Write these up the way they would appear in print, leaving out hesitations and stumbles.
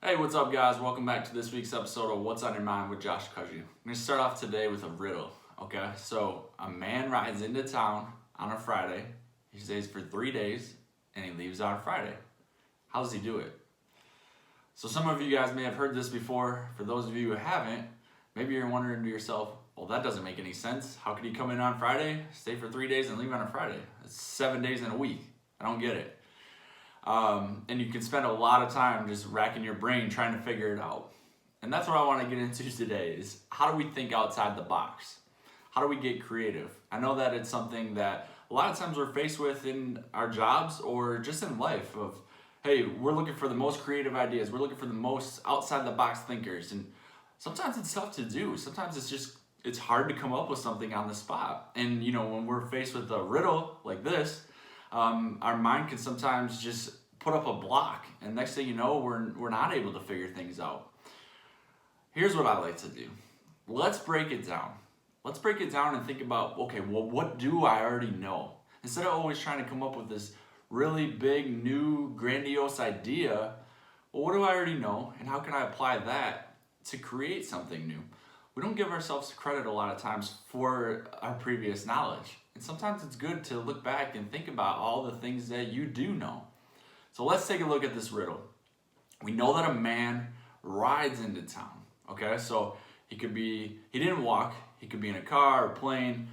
Hey, what's up guys? Welcome back to this week's episode of What's on Your Mind with Josh Kudju. I'm going to start off today with a riddle, okay? So, a man rides into town on a Friday, he stays for 3 days, and he leaves on Friday. How does he do it? So some of you guys may have heard this before. For those of you who haven't, maybe you're wondering to yourself, well, that doesn't make any sense. How could he come in on Friday, stay for 3 days, and leave on a Friday? It's 7 days in a week. I don't get it. And you can spend a lot of time just racking your brain trying to figure it out. And that's what I want to get into today is how do we think outside the box? How do we get creative? I know that it's something that a lot of times we're faced with in our jobs or just in life of, hey, we're looking for the most creative ideas. We're looking for the most outside the box thinkers. And sometimes it's tough to do. Sometimes it's hard to come up with something on the spot. And when we're faced with a riddle like this, our mind can sometimes just put up a block, and next thing you know, we're not able to figure things out. Here's what I like to do. Let's break it down. Let's break it down and think about, okay, well, what do I already know? Instead of always trying to come up with this really big, new, grandiose idea, well, what do I already know, and how can I apply that to create something new? We don't give ourselves credit a lot of times for our previous knowledge. And sometimes it's good to look back and think about all the things that you do know. So let's take a look at this riddle. We know that a man rides into town, okay? So he didn't walk, he could be in a car or plane,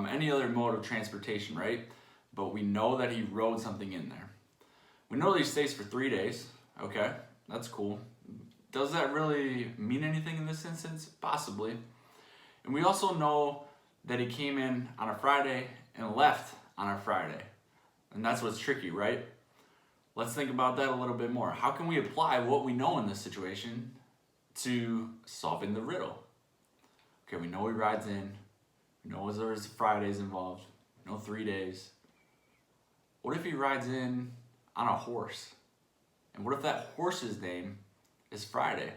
any other mode of transportation, right? But we know that he rode something in there. We know that he stays for 3 days, okay? That's cool. Does that really mean anything in this instance? Possibly. And we also know that he came in on a Friday and left on a Friday. And that's what's tricky, right? Let's think about that a little bit more. How can we apply what we know in this situation to solving the riddle? Okay, we know he rides in. We know there's Fridays involved. We know 3 days. What if he rides in on a horse? And what if that horse's name is Friday?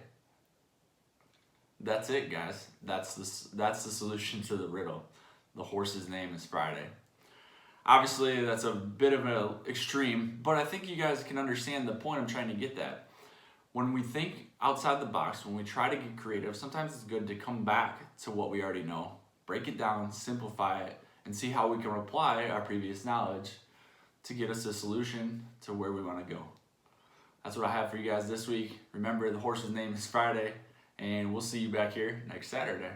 That's it, guys. That's the solution to the riddle. The horse's name is Friday. Obviously, that's a bit of an extreme, but I think you guys can understand the point I'm trying to get at. When we think outside the box, when we try to get creative, sometimes it's good to come back to what we already know, break it down, simplify it, and see how we can apply our previous knowledge to get us a solution to where we want to go. That's what I have for you guys this week. Remember, the horse's name is Friday, and we'll see you back here next Saturday.